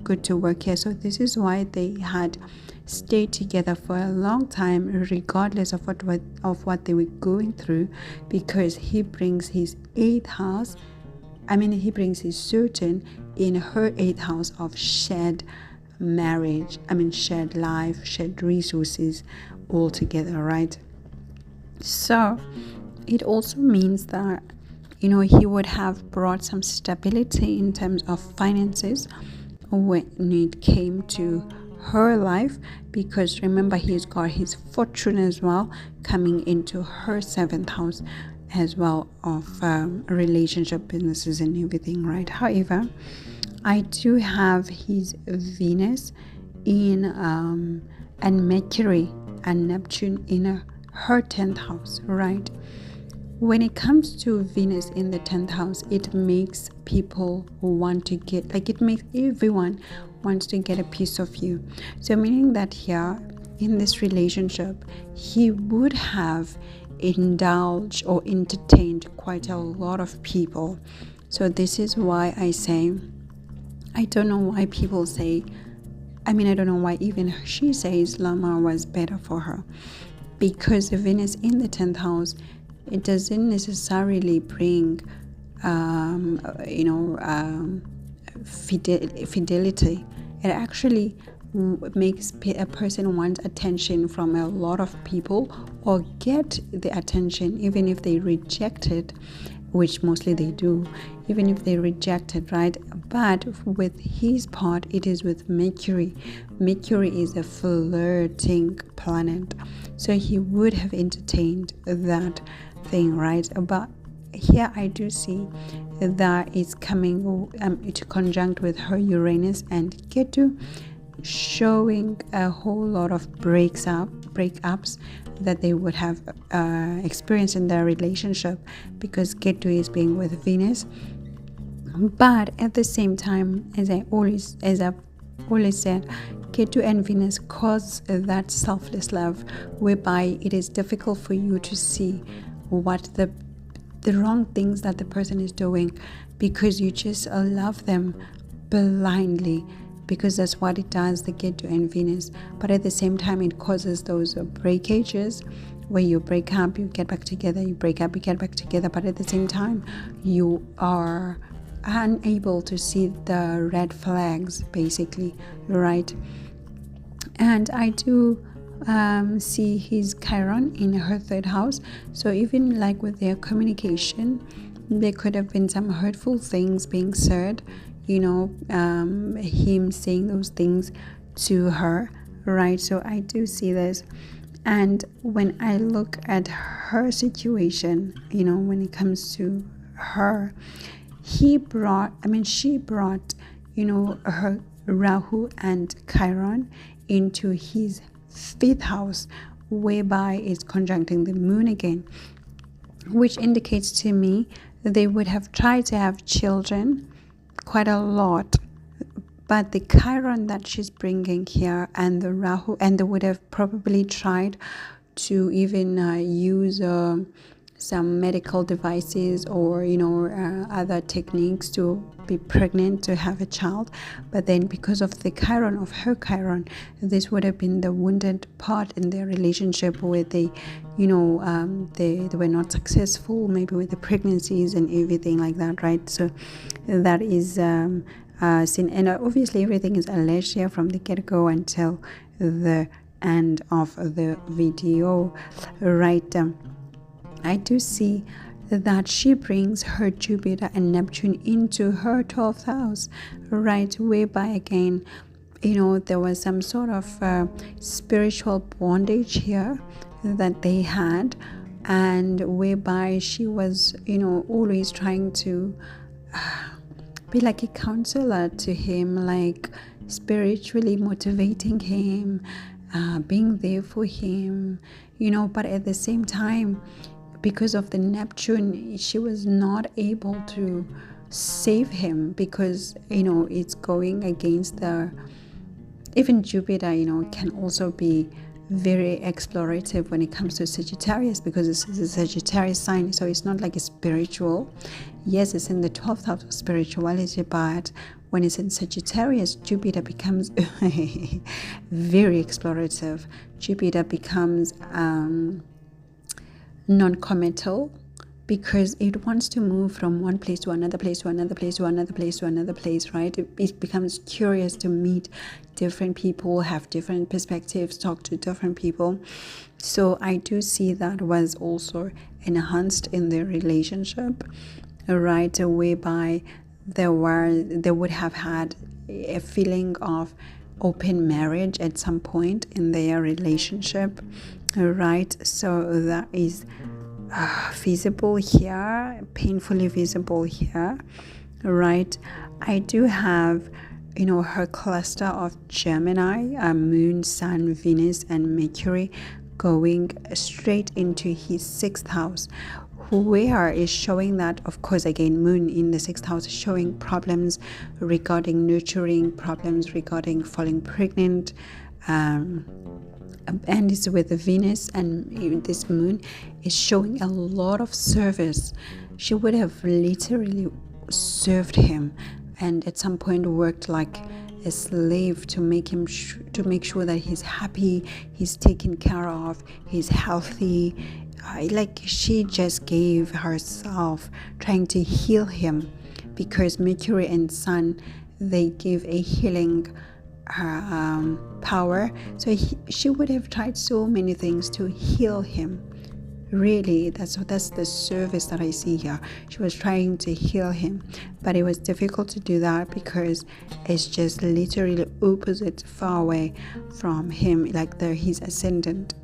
good to work here. So this is why they had stayed together for a long time, regardless of what they were going through, because he brings his 8th house. He brings his Saturn in her 8th house of shared marriage, shared life, shared resources all together, right? So it also means that, he would have brought some stability in terms of finances when it came to her life, because remember, he's got his fortune as well coming into her 7th house as well, of relationship, businesses and everything, right? However, I do have his Venus in and Mercury and Neptune in her 10th house, right? When it comes to Venus in the 10th house, it makes people want to get, it makes everyone wants to get a piece of you. So meaning that here in this relationship, he would have indulged or entertained quite a lot of people. So this is why I say, I don't know why people say, I don't know why even she says Lamar was better for her, because the Venus in the 10th house, it doesn't necessarily bring fidelity. It actually makes a person want attention from a lot of people, or get the attention even if they reject it, which mostly they do, even if they reject it, right? But with his part, it is with Mercury. Mercury is a flirting planet, so he would have entertained that thing, right? But here I do see that it's coming to conjunct with her Uranus and Ketu, showing a whole lot of breakups breakups that they would have experienced in their relationship, because Ketu is being with Venus. But at the same time, as I've always said, Ketu and Venus cause that selfless love, whereby it is difficult for you to see what the wrong things that the person is doing, because you just love them blindly, because that's what it does, the Ketu and Venus. But at the same time, it causes those breakages where you break up, you get back together, you break up, you get back together, but at the same time you are unable to see the red flags, basically, right? And I do see his Chiron in her third house. So even like with their communication, there could have been some hurtful things being said, him saying those things to her, right? So I do see this. And when I look at her situation, when it comes to her, she brought, her Rahu and Chiron into his fifth house, whereby it's conjuncting the moon again, which indicates to me that they would have tried to have children quite a lot, but the Chiron that she's bringing here and the Rahu, and they would have probably tried to even use some medical devices or other techniques to be pregnant, to have a child. But then because of the Chiron, of her Chiron, this would have been the wounded part in their relationship, where they were not successful, maybe with the pregnancies and everything like that, right? So that is sin. And obviously everything is alleged here from the get-go until the end of the video, right? I do see that she brings her Jupiter and Neptune into her 12th house, right? Whereby again, there was some sort of spiritual bondage here that they had, and whereby she was, always trying to be like a counselor to him, like spiritually motivating him, being there for him, but at the same time, because of the Neptune, she was not able to save him, because it's going against even Jupiter can also be very explorative when it comes to Sagittarius, because this is a Sagittarius sign. So it's not like a spiritual, yes, it's in the 12th house of spirituality, but when it's in Sagittarius, Jupiter becomes very explorative. Jupiter becomes non-committal, because it wants to move from one place to another place, to another place, to another place, to another place, right? It becomes curious to meet different people, have different perspectives, talk to different people. So I do see that was also enhanced in their relationship, right? Whereby they would have had a feeling of open marriage at some point in their relationship, right? So that is visible here, painfully visible here, right? I do have her cluster of Gemini, Moon, Sun, Venus and Mercury going straight into his 6th house, where is showing that, of course, again, Moon in the 6th house is showing problems regarding nurturing, problems regarding falling pregnant, and it's with the Venus, and this Moon is showing a lot of service. She would have literally served him, and at some point worked like a slave to make him to make sure that he's happy, he's taken care of, he's healthy. Like she just gave herself trying to heal him, because Mercury and Sun, they give a healing power. So she would have tried so many things to heal him. Really, that's the service that I see here. She was trying to heal him, but it was difficult to do that because it's just literally opposite, far away from him, like his ascendant.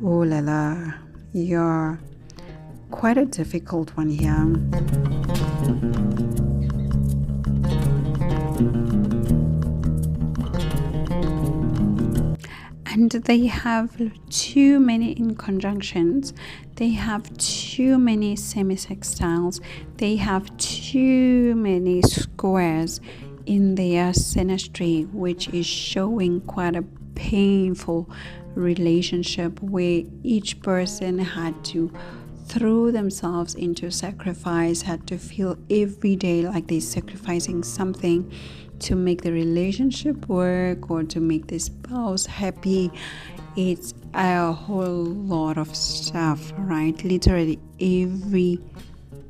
Oh la la, you're quite a difficult one here. and they have too many in conjunctions, they have too many semi-sextiles, they have too many squares in their synastry, which is showing quite a painful relationship where each person had to throw themselves into sacrifice, had to feel every day like they're sacrificing something to make the relationship work or to make the spouse happy. It's a whole lot of stuff, right? Literally every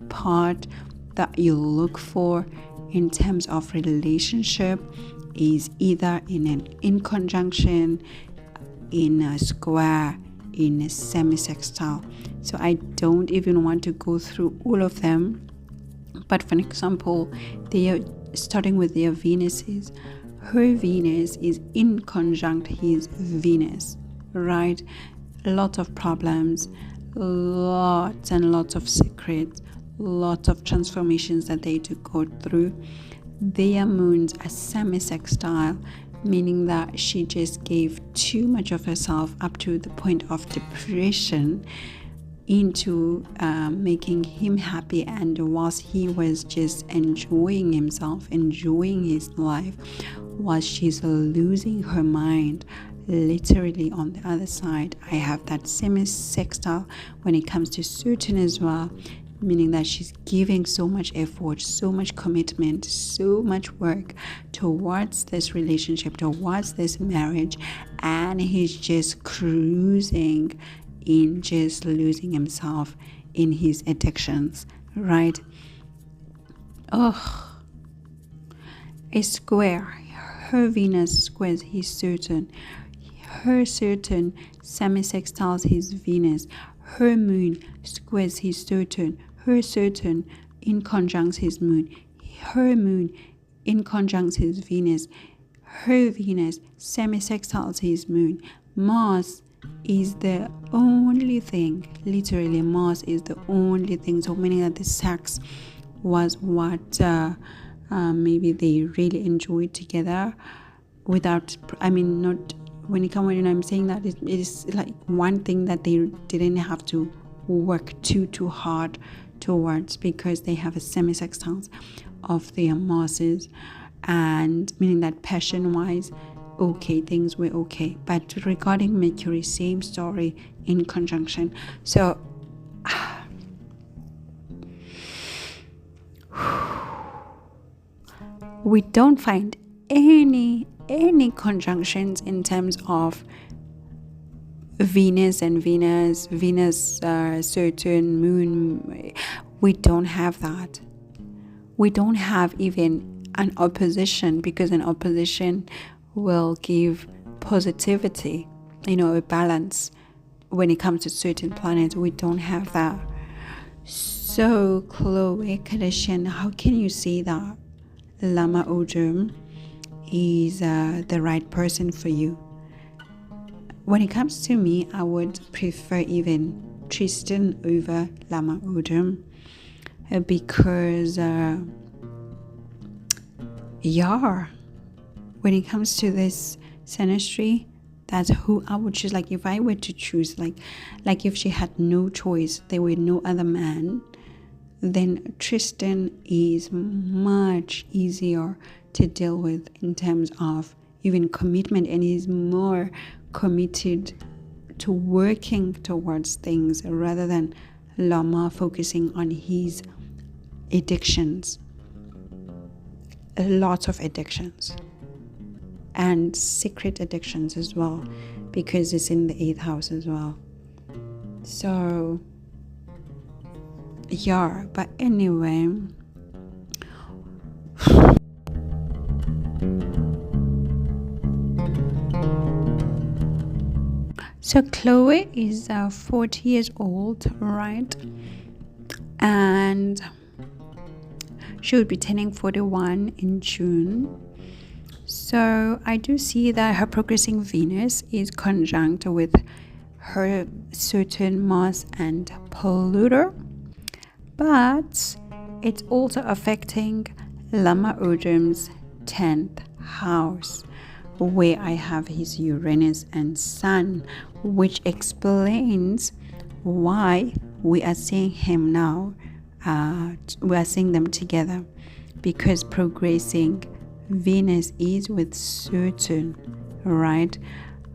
part that you look for in terms of relationship is either in conjunction, in a square, in a semi-sextile. So I don't even want to go through all of them, but for example, they are starting with their Venuses. Her Venus is in conjunct his Venus, right? A lot of problems, lots and lots of secrets, lots of transformations that they to go through. Their moons are semi-sextile, meaning that she just gave too much of herself up to the point of depression into making him happy, and whilst he was just enjoying himself, enjoying his life, while she's losing her mind. Literally on the other side, I have that semi-sextile when it comes to Saturn as well, meaning that she's giving so much effort, so much commitment, so much work towards this relationship, towards this marriage, and he's just cruising in just losing himself in his addictions, right? Oh, a square. Her Venus squares his Saturn. Her Saturn semi-sextiles his Venus. Her moon squares his Saturn. Her Saturn in conjuncts his moon. Her moon in conjuncts his Venus. Her Venus semi-sextiles his moon. Mars is the only thing, literally Mars is the only thing, so meaning that the sex was what maybe they really enjoyed together without, not when it comes, when I'm saying that it is like one thing that they didn't have to work too hard towards, because they have a semi-sextile of their Marses, and meaning that passion wise, okay, things were okay. But regarding Mercury, same story in conjunction. So we don't find any conjunctions in terms of Venus and Venus, Saturn, Moon. We don't have that. We don't have even an opposition, because an opposition will give positivity, a balance when it comes to certain planets. We don't have that. So Khloé Kardashian, how can you say that Lamar Odom is the right person for you? When it comes to me, I would prefer even Tristan over Lamar Odom, because when it comes to this synastry, that's who I would choose. Like if I were to choose, like if she had no choice, there were no other man, then Tristan is much easier to deal with in terms of even commitment, and he's more committed to working towards things rather than Lamar focusing on his addictions. A lot of addictions and secret addictions as well, because it's in the 8th house as well. So but anyway, so Khloé is 40 years old, right? And she would be turning 41 in June. So I do see that her progressing Venus is conjunct with her Saturn, Mars, and Pluto. But it's also affecting Lamar Odom's 10th house, where I have his Uranus and Sun, which explains why we are seeing him now. We are seeing them together because progressing Venus is with Saturn, right?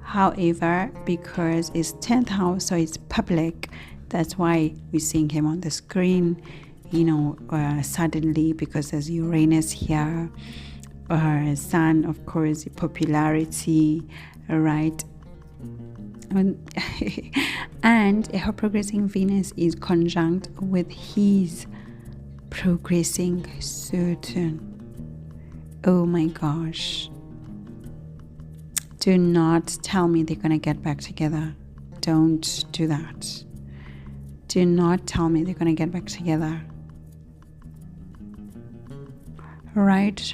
However, because it's 10th house, so it's public, that's why we're seeing him on the screen, suddenly, because there's Uranus here. Sun, of course, popularity, right? And her progressing Venus is conjunct with his progressing Saturn. Oh my gosh. Do not tell me they're going to get back together. Don't do that. Do not tell me they're going to get back together. Right?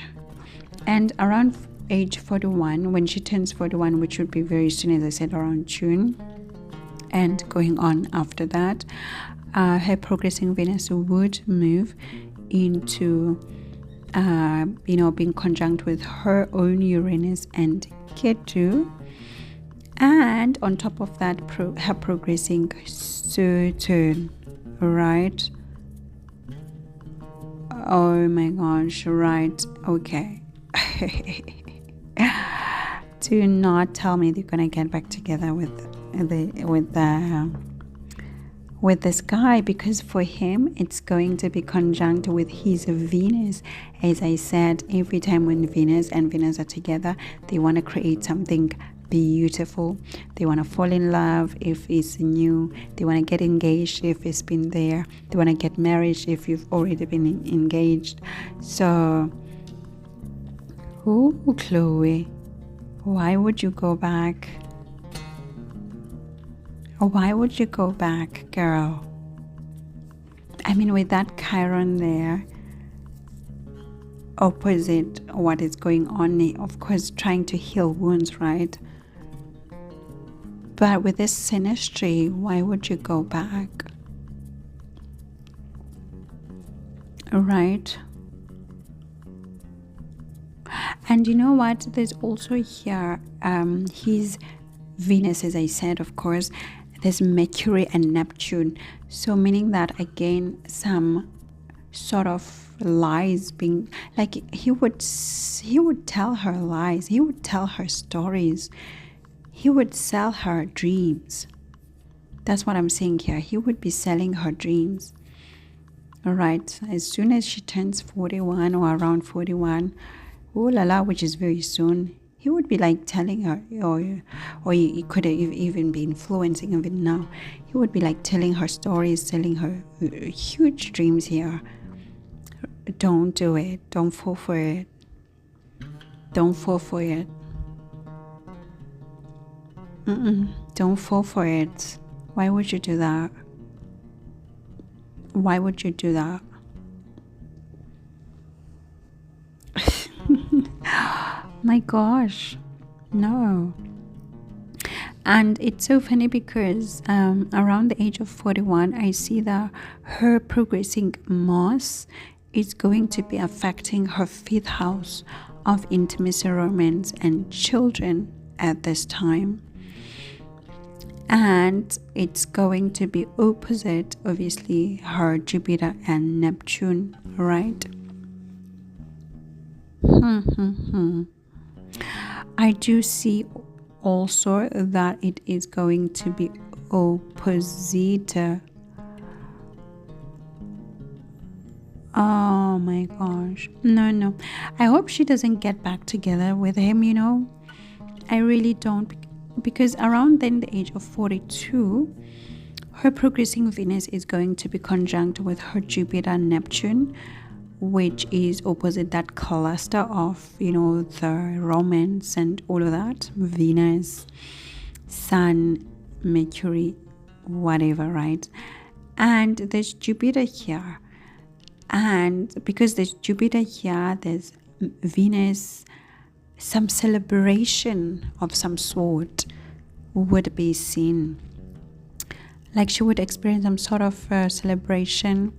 And around age 41, when she turns 41, which would be very soon, as I said, around June, and going on after that, her progressing Venus would move into, being conjunct with her own Uranus and Ketu. And on top of that, her progressing Saturn, right? Oh my gosh, right? Okay. Do not tell me they're gonna get back together with this guy, because for him it's going to be conjunct with his Venus. As I said, every time when Venus and Venus are together, they want to create something beautiful. They want to fall in love if it's new. They want to get engaged if it's been there. They want to get married if you've already been engaged. So, Khloé, why would you go back? Why would you go back, girl? I mean, with that Chiron there, opposite what is going on, of course, trying to heal wounds, right? But with this Synastry, why would you go back? Right? And you know what? There's also here his Venus, as I said, of course. There's Mercury and Neptune. So meaning that, again, some sort of lies being, like, he would tell her lies. He would tell her stories. He would sell her dreams. That's what I'm saying here. He would be selling her dreams. All right. As soon as she turns 41 or around 41, ooh la la, which is very soon, he would be like telling her, or he could have even be influencing even now. He would be like telling her stories, selling her huge dreams here. Don't do it. Don't fall for it. Don't fall for it. Don't fall for it. Why would you do that? Why would you do that? My gosh, no. And it's so funny because around the age of 41, I see that her progressing Mars is going to be affecting her 5th house of intimacy, romance, and children at this time. And it's going to be opposite, obviously, her Jupiter and Neptune, right? I do see also that it is going to be opposite. Oh my gosh. No. I hope she doesn't get back together with him, I really don't. Because around then, the age of 42, her progressing Venus is going to be conjunct with her Jupiter and Neptune, which is opposite that cluster of, the romance and all of that. Venus, Sun, Mercury, whatever, right? And there's Jupiter here. And because there's Jupiter here, there's Venus, some celebration of some sort would be seen. Like she would experience some sort of celebration.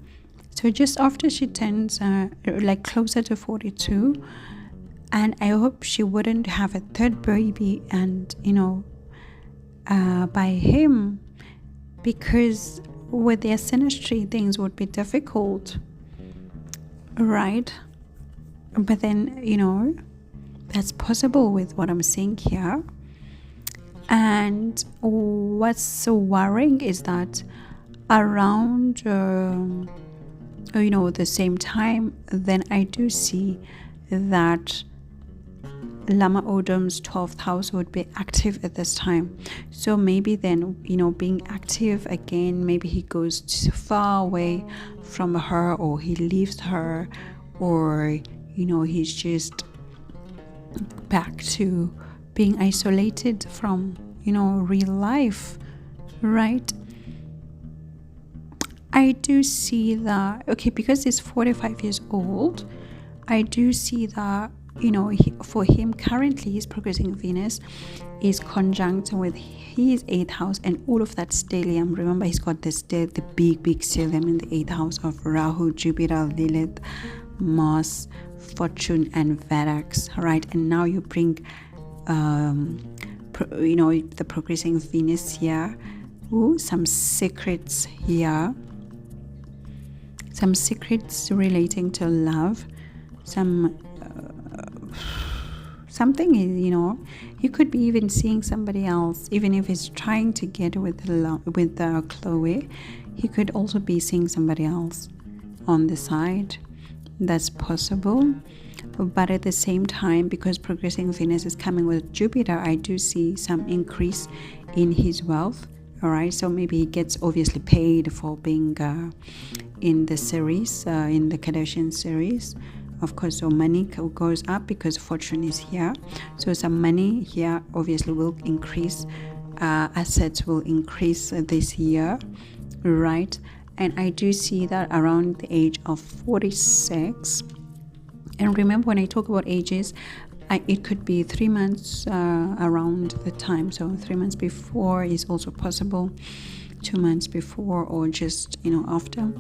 So just after she turns like closer to 42, And I hope she wouldn't have a third baby and, by him, because with their Synastry, things would be difficult, right? But then, that's possible with what I'm saying here. And what's so worrying is that around, the same time, then I do see that Lamar Odom's 12th house would be active at this time. So maybe then, being active again, maybe he goes too far away from her, or he leaves her, or, he's just back to being isolated from, real life, right? I do see that, because he's 45 years old, I do see that, for him currently his progressing Venus is conjunct with his 8th house, and all of that stellium. Remember, he's got the big stellium in the 8th house of Rahu, Jupiter, Lilith, Mars, Fortune, and Verax, right? And now you bring the progressing Venus here. Some secrets here, some secrets relating to love, something is, you could be even seeing somebody else. Even if he's trying to get with Khloé, he could also be seeing somebody else on the side. That's possible. But at the same time, because progressing Venus is coming with Jupiter, I do see some increase in his wealth. All right, so maybe he gets obviously paid for being in the series, in the Kardashian series. Of course, so money goes up because Fortune is here. So some money here obviously will increase. Assets will increase this year, right? And I do see that around the age of 46. And remember, when I talk about ages, it could be 3 months around the time. So 3 months before is also possible, 2 months before, or just after.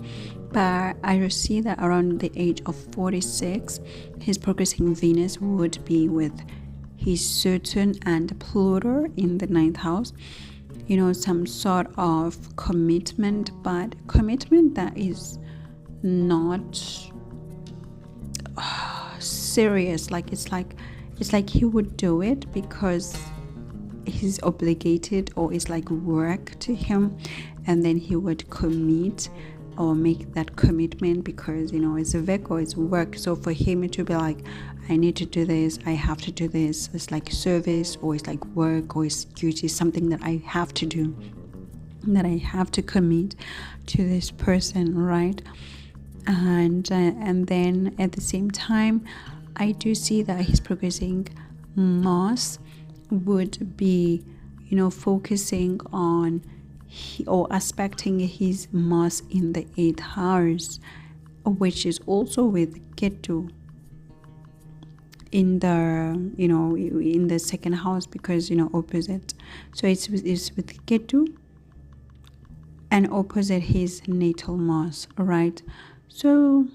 But I see that around the age of 46, his progressing Venus would be with his Saturn and Pluto in the 9th house. Some sort of commitment, but commitment that is not serious. It's like he would do it because he's obligated, or it's like work to him, and then he would commit or make that commitment because it's a Virgo, it's work. So for him it would be like, I need to do this, I have to do this. It's like service, or it's like work, or it's duty, something that I have to do, that I have to commit to this person, right? And then at the same time, I do see that his progressing Mars would be focusing on or aspecting his Mars in the 8th house, which is also with Ketu in the in the 2nd house, because opposite. So it's with Ketu and opposite his natal Mars, right? So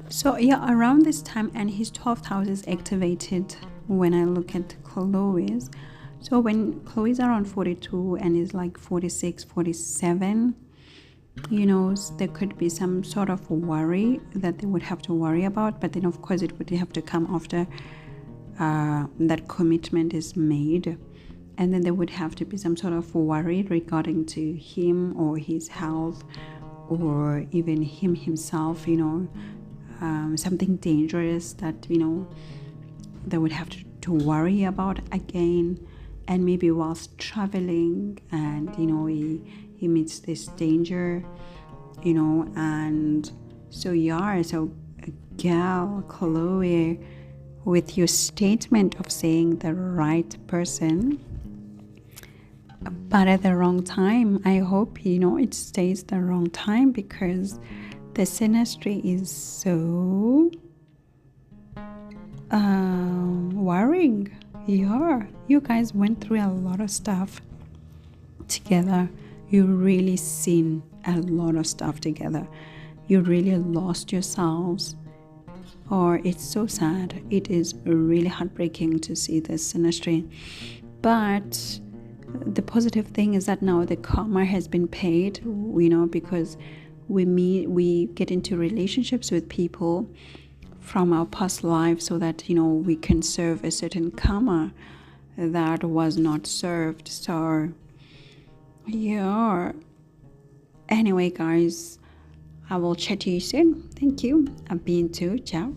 so yeah, around this time, and his 12th house is activated when I look at Khloé's. So when Khloé's around 42 and is like 46, 47, there could be some sort of worry that they would have to worry about. But then of course it would have to come after that commitment is made, and then there would have to be some sort of worry regarding to him or his health, or even him himself, something dangerous that they would have to worry about again. And maybe whilst traveling, and he meets this danger, and so girl Khloé, with your statement of saying the right person but at the wrong time, I hope it stays the wrong time, because the Synastry is so worrying. You guys went through a lot of stuff together. You really seen a lot of stuff together. you really lost yourselves, or it's so sad. It is really heartbreaking to see this Synastry. But the positive thing is that now the karma has been paid, because we get into relationships with people from our past lives, so that we can serve a certain karma that was not served. So yeah, anyway guys, I will chat to you soon. Thank you. I've been to ciao.